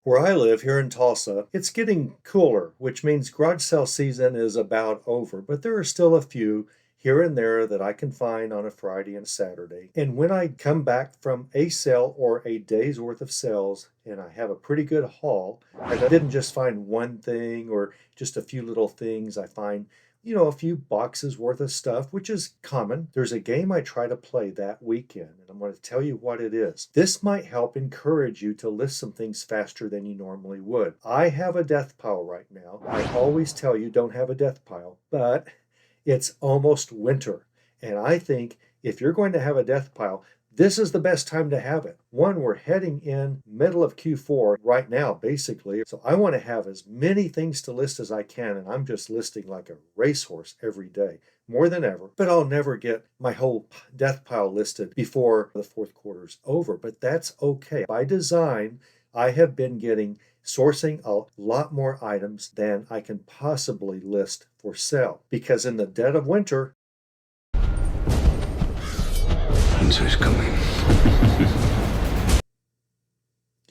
Where I live here in Tulsa, it's getting cooler, which means garage sale season is about over, but there are still a few here and there that I can find on a Friday and Saturday. And when I come back from a sale or a day's worth of sales and I have a pretty good haul, I didn't just find one thing or just a few little things. I find a few boxes worth of stuff, which is common. There's a game I try to play that weekend, and I'm going to tell you what it is. This might help encourage you to list some things faster than you normally would. I have a death pile right now. I always tell you don't have a death pile, but it's almost winter. And I think if you're going to have a death pile, this is the best time to have it. One, we're heading in middle of Q4 right now, basically. So I want to have as many things to list as I can. And I'm just listing like a racehorse every day, more than ever. But I'll never get my whole death pile listed before the fourth quarter's over. But that's okay. By design, I have been sourcing a lot more items than I can possibly list for sale. Because in the dead of winter, Winter's coming.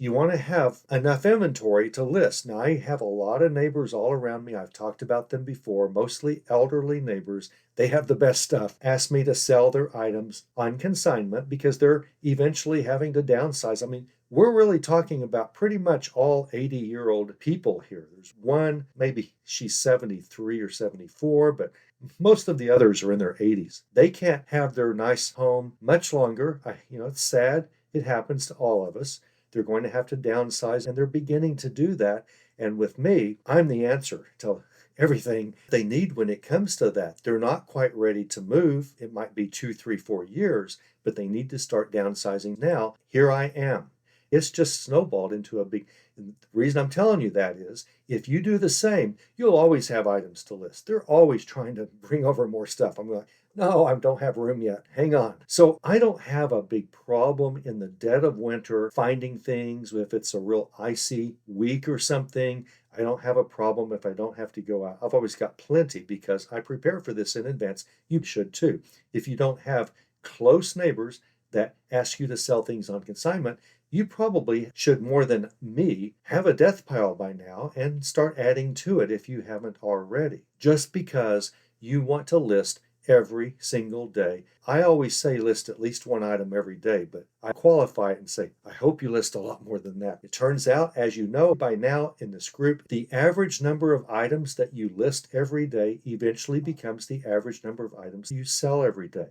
you want to have enough inventory to list. Now, I have a lot of neighbors all around me. I've talked about them before, mostly elderly neighbors. They have the best stuff. Ask me to sell their items on consignment because they're eventually having to downsize. I mean, we're really talking about pretty much all 80-year-old people here. There's one, maybe she's 73 or 74, but most of the others are in their 80s. They can't have their nice home much longer. It's sad. It happens to all of us. They're going to have to downsize, and they're beginning to do that. And with me, I'm the answer to everything they need when it comes to that. They're not quite ready to move. It might be 2, 3, 4 years, but they need to start downsizing now. Here I am. It's just snowballed into a big. And the reason I'm telling you that is if you do the same, you'll always have items to list. They're always trying to bring over more stuff. I'm like, no, I don't have room yet. Hang on. So I don't have a big problem in the dead of winter finding things. If it's a real icy week or something, I don't have a problem if I don't have to go out. I've always got plenty because I prepare for this in advance. You should too. If you don't have close neighbors that ask you to sell things on consignment, you probably should, more than me, have a death pile by now and start adding to it if you haven't already. Just because you want to list every single day. I always say list at least one item every day, but I qualify it and say, I hope you list a lot more than that. It turns out, as you know by now in this group, the average number of items that you list every day eventually becomes the average number of items you sell every day.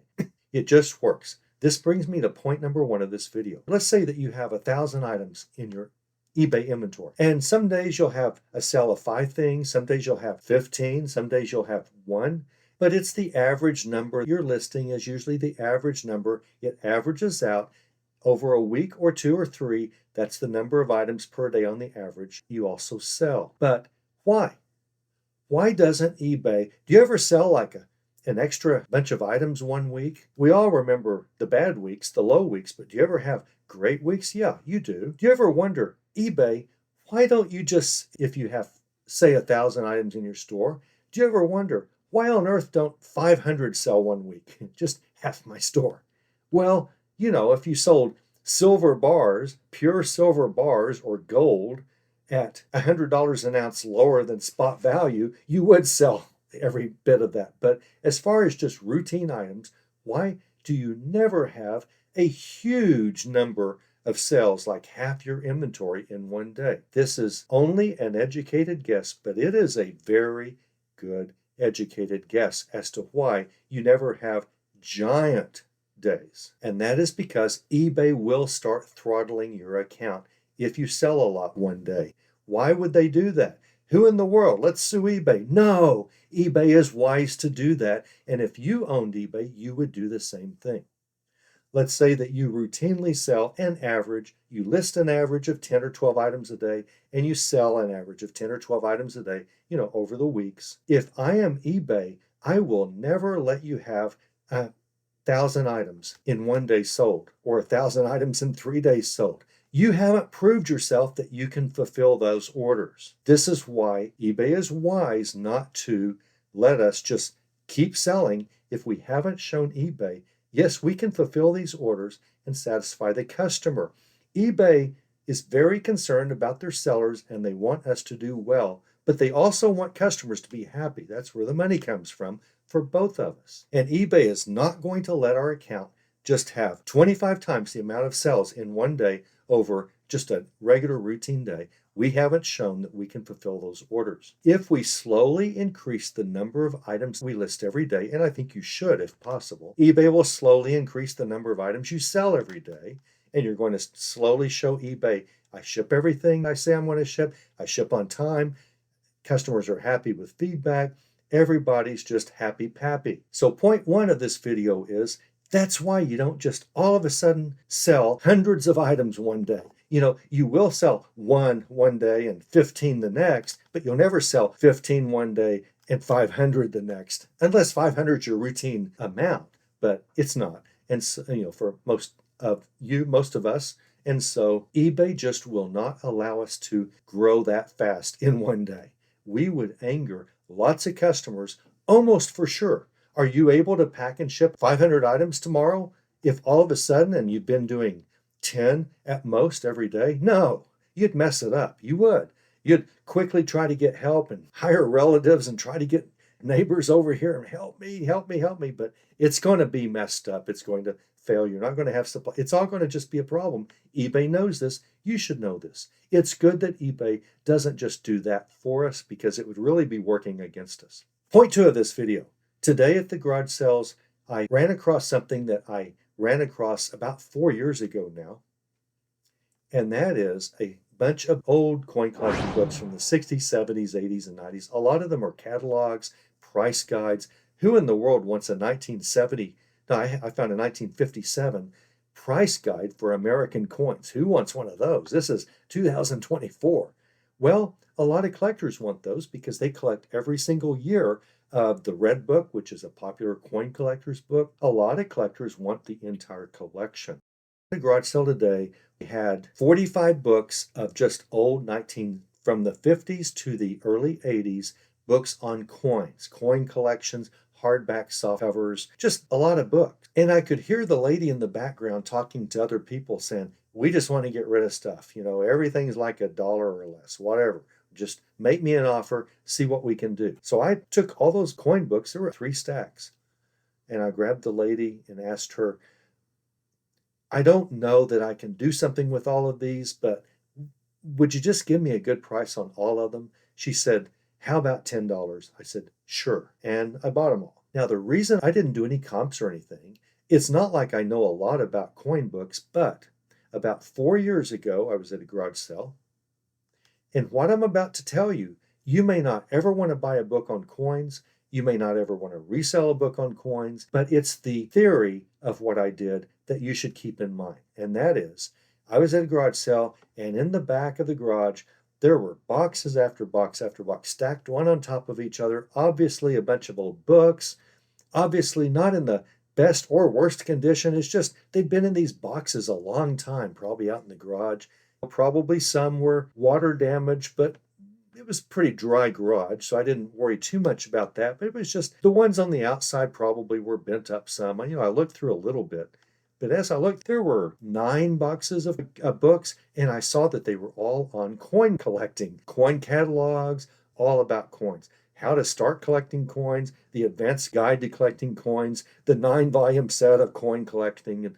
It just works. This brings me to point number 1 of this video. Let's say that you have 1,000 items in your eBay inventory. And some days you'll have a sale of 5 things, some days you'll have 15, some days you'll have 1. But it's the average number. Your listing is usually the average number. It averages out over a week or 2 or 3. That's the number of items per day on the average you also sell. But why? Why doesn't eBay? Do you ever sell like an extra bunch of items one week? We all remember the bad weeks, the low weeks, but do you ever have great weeks? Yeah, you do. Do you ever wonder, eBay, why don't you just, if you have, say, 1,000 items in your store, do you ever wonder, why on earth don't 500 sell one week? Just half my store. Well, if you sold silver bars, pure silver bars or gold at $100 an ounce lower than spot value, you would sell every bit of that. But as far as just routine items, why do you never have a huge number of sales, like half your inventory in one day? This is only an educated guess, but it is a very good educated guess as to why you never have giant days. And that is because eBay will start throttling your account if you sell a lot one day. Why would they do that? Who in the world? Let's sue eBay. No, eBay is wise to do that. And if you owned eBay, you would do the same thing. Let's say that you routinely sell an average, you list an average of 10 or 12 items a day, and you sell an average of 10 or 12 items a day, over the weeks. If I am eBay, I will never let you have 1,000 items in one day sold or 1,000 items in 3 days sold. You haven't proved yourself that you can fulfill those orders. This is why eBay is wise not to let us just keep selling if we haven't shown eBay, yes, we can fulfill these orders and satisfy the customer. eBay is very concerned about their sellers and they want us to do well, but they also want customers to be happy. That's where the money comes from for both of us. And eBay is not going to let our account just have 25 times the amount of sales in one day over just a regular routine day. We haven't shown that we can fulfill those orders. If we slowly increase the number of items we list every day, and I think you should if possible, eBay will slowly increase the number of items you sell every day, and you're going to slowly show eBay, I ship everything I say I'm going to ship, I ship on time, customers are happy with feedback, everybody's just happy-pappy. So point one of this video is, that's why you don't just all of a sudden sell hundreds of items one day. You will sell one day and 15 the next, but you'll never sell 15 one day and 500 the next, unless 500 is your routine amount, but it's not. And so, for most of us, and so eBay just will not allow us to grow that fast in one day. We would anger lots of customers almost for sure. Are you able to pack and ship 500 items tomorrow if all of a sudden, and you've been doing 10 at most every day? No, you'd mess it up. You would. You'd quickly try to get help and hire relatives and try to get neighbors over here and help me. But it's going to be messed up. It's going to fail. You're not going to have supply. It's all going to just be a problem. eBay knows this. You should know this. It's good that eBay doesn't just do that for us because it would really be working against us. Point two of this video. Today at the garage sales, I ran across something that I ran across about 4 years ago now, and that is a bunch of old coin collecting books from the 60s, 70s, 80s, and 90s. A lot of them are catalogs, price guides. Who in the world wants a 1970, no, I found a 1957 price guide for American coins? Who wants one of those? This is 2024. Well, a lot of collectors want those because they collect every single year of the Red Book, which is a popular coin collector's book. A lot of collectors want the entire collection. At the garage sale today, we had 45 books of just old from the 50s to the early 80s, books on coins, coin collections, hardback soft covers, just a lot of books. And I could hear the lady in the background talking to other people saying, we just want to get rid of stuff. Everything's like $1 or less, whatever. Just make me an offer, see what we can do. So I took all those coin books, there were 3 stacks, and I grabbed the lady and asked her, I don't know that I can do something with all of these, but would you just give me a good price on all of them? She said, how about $10? I said, sure. And I bought them all. Now, the reason I didn't do any comps or anything, it's not like I know a lot about coin books, but about 4 years ago, I was at a garage sale. And what I'm about to tell you, you may not ever want to buy a book on coins. You may not ever want to resell a book on coins, but it's the theory of what I did that you should keep in mind. And that is, I was at a garage sale, and in the back of the garage, there were boxes after box after box, stacked one on top of each other, obviously a bunch of old books, obviously not in the best or worst condition. It's just they'd been in these boxes a long time, probably out in the garage. Probably some were water damaged, but it was pretty dry garage, so I didn't worry too much about that. But it was just the ones on the outside probably were bent up some. I looked through a little bit, but as I looked, there were 9 boxes of books, and I saw that they were all on coin collecting, coin catalogs, all about coins. How to start collecting coins, the advanced guide to collecting coins, the 9-volume set of coin collecting, and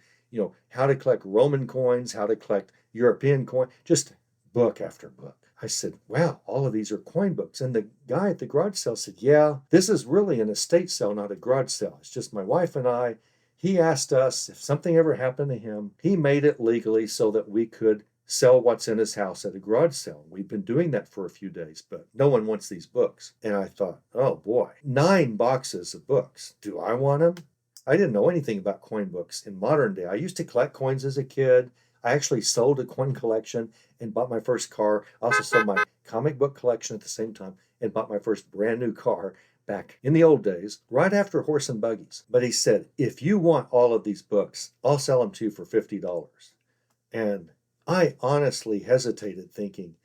how to collect Roman coins, how to collect European coin, just book after book. I said, wow, all of these are coin books. And the guy at the garage sale said, yeah, this is really an estate sale, not a garage sale. It's just my wife and I. He asked us if something ever happened to him. He made it legally so that we could sell what's in his house at a garage sale. We've been doing that for a few days, but no one wants these books. And I thought, oh boy, 9 boxes of books. Do I want them? I didn't know anything about coin books in modern day. I used to collect coins as a kid. I actually sold a coin collection and bought my first car. I also sold my comic book collection at the same time and bought my first brand new car back in the old days, right after horse and buggies. But he said, if you want all of these books, I'll sell them to you for $50. And I honestly hesitated thinking,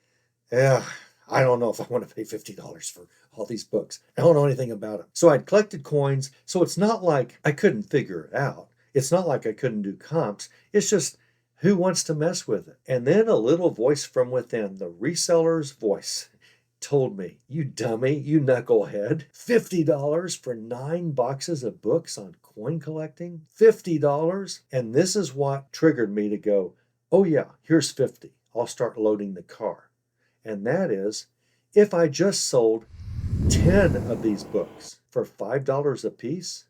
I don't know if I want to pay $50 for all these books. I don't know anything about them. So I'd collected coins. So it's not like I couldn't figure it out. It's not like I couldn't do comps. It's just, Who wants to mess with it? And then a little voice from within, the reseller's voice, told me, you dummy, you knucklehead, $50 for 9 boxes of books on coin collecting? $50? And this is what triggered me to go, oh yeah, here's 50. I'll start loading the car. And that is, if I just sold 10 of these books for $5 a piece,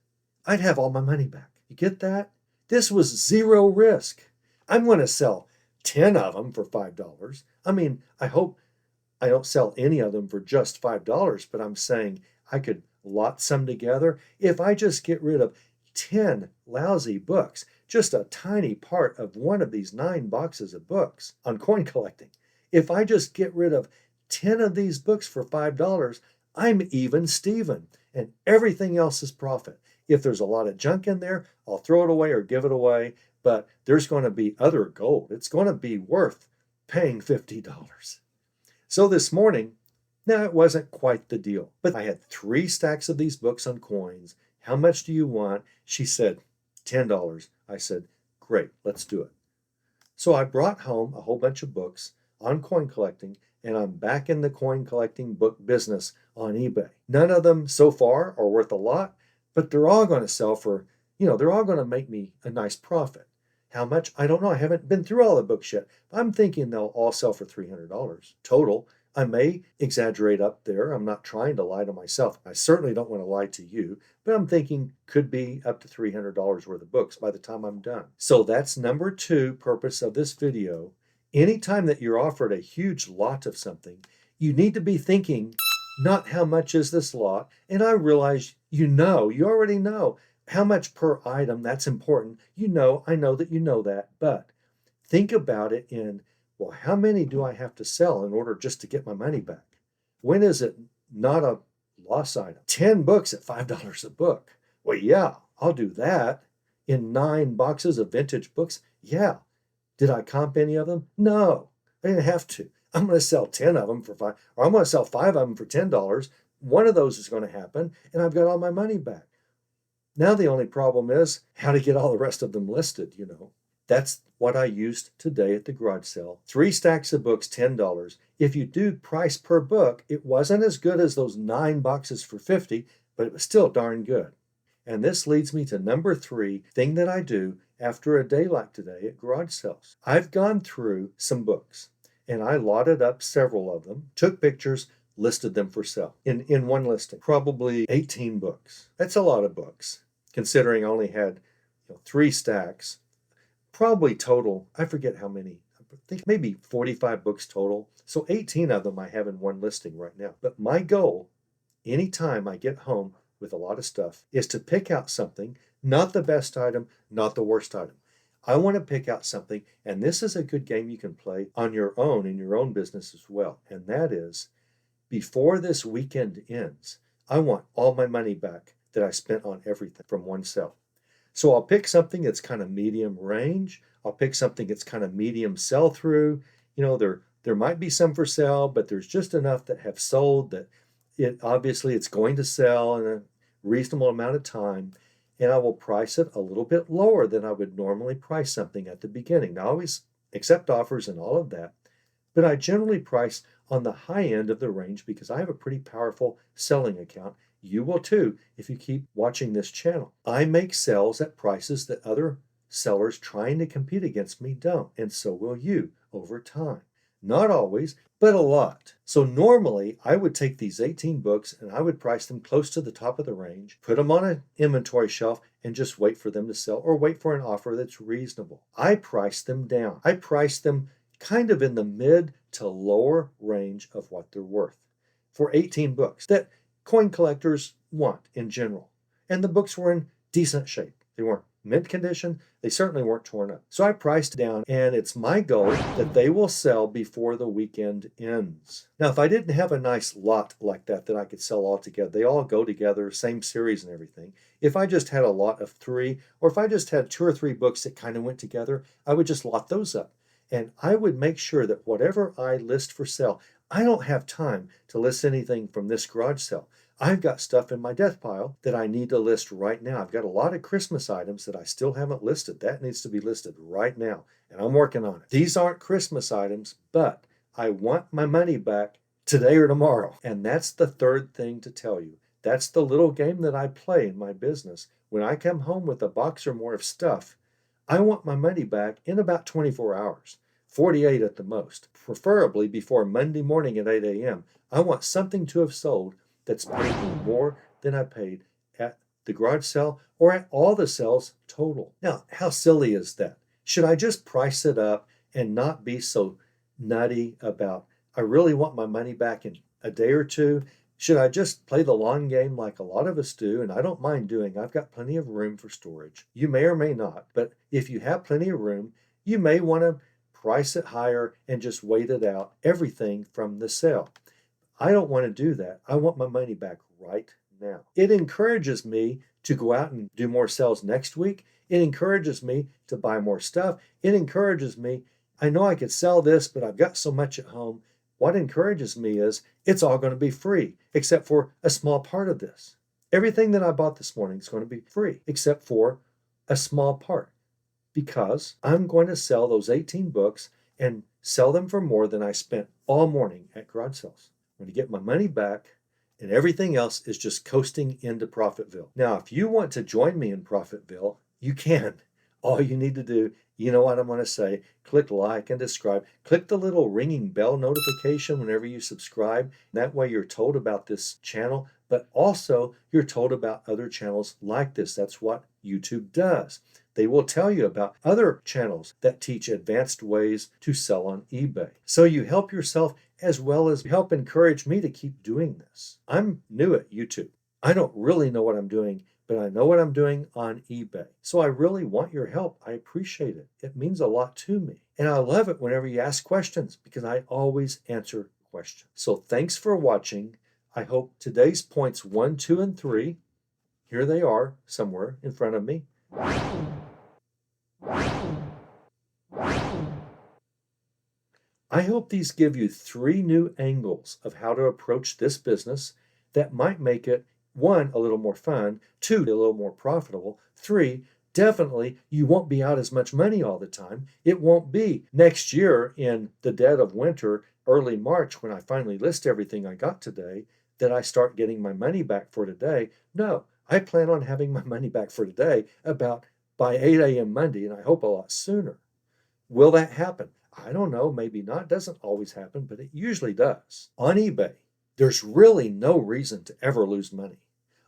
I'd have all my money back. You get that? This was zero risk. I'm going to sell 10 of them for $5. I mean, I hope I don't sell any of them for just $5, but I'm saying I could lot some together. If I just get rid of 10 lousy books, just a tiny part of one of these 9 boxes of books on coin collecting, if I just get rid of 10 of these books for $5, I'm even Steven, and everything else is profit. If there's a lot of junk in there, I'll throw it away or give it away, but there's going to be other gold. It's going to be worth paying $50. So this morning, now it wasn't quite the deal, but I had 3 stacks of these books on coins. How much do you want? She said, $10. I said, great, let's do it. So I brought home a whole bunch of books on coin collecting, and I'm back in the coin collecting book business on eBay. None of them so far are worth a lot, but they're all going to sell for, they're all going to make me a nice profit. How much? I don't know. I haven't been through all the books yet. I'm thinking they'll all sell for $300 total. I may exaggerate up there. I'm not trying to lie to myself. I certainly don't want to lie to you, but I'm thinking could be up to $300 worth of books by the time I'm done. So that's number 2 purpose of this video. Anytime that you're offered a huge lot of something, you need to be thinking, not how much is this lot? And I realize you already know how much per item. That's important. I know that you know that, but think about it in, well, how many do I have to sell in order just to get my money back? When is it not a loss item? 10 books at $5 a book. Well, yeah, I'll do that. In 9 boxes of vintage books, yeah. Did I comp any of them? No, I didn't have to. I'm going to sell 10 of them for $5, or I'm going to sell 5 of them for $10. One of those is going to happen, and I've got all my money back. Now the only problem is how to get all the rest of them listed, That's what I used today at the garage sale. 3 stacks of books, $10. If you do price per book, it wasn't as good as those 9 boxes for $50, but it was still darn good. And this leads me to number 3 thing that I do after a day like today at garage sales. I've gone through some books and I lotted up several of them, took pictures, listed them for sale in one listing. Probably 18 books. That's a lot of books, considering I only had 3 stacks. Probably total, I forget how many. I think maybe 45 books total. So 18 of them I have in one listing right now. But my goal, anytime I get home with a lot of stuff, is to pick out something, not the best item, not the worst item. I want to pick out something, and this is a good game you can play on your own, in your own business as well. And that is, before this weekend ends, I want all my money back that I spent on everything from one sale. So I'll pick something that's kind of medium range. I'll pick something that's kind of medium sell through. There might be some for sale, but there's just enough that have sold that it's going to sell in a reasonable amount of time. And I will price it a little bit lower than I would normally price something at the beginning. Now, I always accept offers and all of that, but I generally price on the high end of the range because I have a pretty powerful selling account. You will too if you keep watching this channel. I make sales at prices that other sellers trying to compete against me don't, and so will you over time. Not always, but a lot. So normally I would take these 18 books and I would price them close to the top of the range, put them on an inventory shelf, and just wait for them to sell or wait for an offer that's reasonable. I price them down. I price them kind of in the mid to lower range of what they're worth for 18 books that coin collectors want in general. And the books were in decent shape. They weren't mint condition. They certainly weren't torn up. So I priced down, and it's my goal that they will sell before the weekend ends. Now, if I didn't have a nice lot like that I could sell all together, they all go together, same series and everything. If I just had a lot of 3, or if I just had 2 or 3 books that kind of went together, I would just lot those up. And I would make sure that whatever I list for sale, I don't have time to list anything from this garage sale. I've got stuff in my death pile that I need to list right now. I've got a lot of Christmas items that I still haven't listed. That needs to be listed right now, and I'm working on it. These aren't Christmas items, but I want my money back today or tomorrow. And that's the third thing to tell you. That's the little game that I play in my business. When I come home with a box or more of stuff, I want my money back in about 24 hours, 48 at the most, preferably before Monday morning at 8 a.m. I want something to have sold that's paid me more than I paid at the garage sale or at all the sales total. Now, how silly is that? Should I just price it up and not be so nutty about, I really want my money back in a day or two? Should I just play the long game like a lot of us do? And I don't mind doing. I've got plenty of room for storage. You may or may not, but if you have plenty of room, you may want to price it higher and just wait it out, everything from the sale. I don't want to do that. I want my money back right now. It encourages me to go out and do more sales next week. It encourages me to buy more stuff. It encourages me, I know I could sell this, but I've got so much at home. What encourages me is it's all going to be free, except for a small part of this. Everything that I bought this morning is going to be free, except for a small part, because I'm going to sell those 18 books and sell them for more than I spent all morning at garage sales. I'm going to get my money back, and everything else is just coasting into Profitville. Now, if you want to join me in Profitville, you can. All you need to do, you know what I'm going to say, click like and subscribe. Click the little ringing bell notification whenever you subscribe. That way you're told about this channel, but also you're told about other channels like this. That's what YouTube does. They will tell you about other channels that teach advanced ways to sell on eBay. So you help yourself as well as help encourage me to keep doing this. I'm new at YouTube. I don't really know what I'm doing, but I know what I'm doing on eBay. So I really want your help. I appreciate it. It means a lot to me. And I love it whenever you ask questions because I always answer questions. So thanks for watching. I hope today's points 1, 2, and 3, here they are somewhere in front of me. I hope these give you 3 new angles of how to approach this business that might make it 1, a little more fun, 2, a little more profitable, 3, definitely you won't be out as much money all the time. It won't be next year in the dead of winter, early March, when I finally list everything I got today, that I start getting my money back for today. No, I plan on having my money back for today about by 8 a.m. Monday, and I hope a lot sooner. Will that happen? I don't know, maybe not. It doesn't always happen, but it usually does. On eBay, there's really no reason to ever lose money.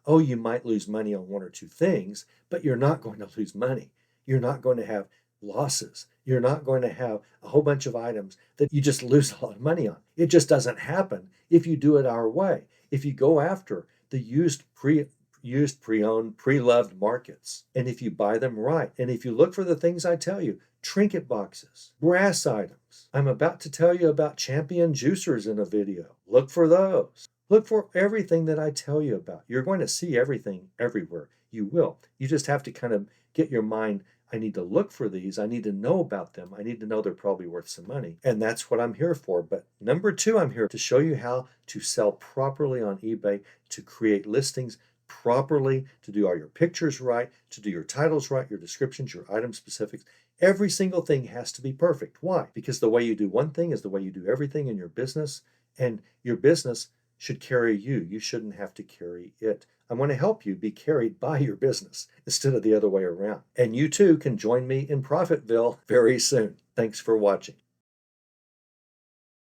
Oh, you might lose money on 1 or 2 things, but you're not going to lose money. You're not going to have losses. You're not going to have a whole bunch of items that you just lose a lot of money on. It just doesn't happen if you do it our way. If you go after the used, pre-owned, pre-loved markets, and if you buy them right, and if you look for the things I tell you, trinket boxes, brass items. I'm about to tell you about champion juicers in a video. Look for those. Look for everything that I tell you about. You're going to see everything everywhere. You will. You just have to kind of get your mind, I need to look for these. I need to know about them. I need to know they're probably worth some money. And that's what I'm here for. But number 2, I'm here to show you how to sell properly on eBay, to create listings properly, to do all your pictures right, to do your titles right, your descriptions, your item specifics. Every single thing has to be perfect. Why? Because the way you do one thing is the way you do everything in your business, and your business should carry you. You shouldn't have to carry it. I want to help you be carried by your business instead of the other way around. And you too can join me in Profitville very soon. Thanks for watching.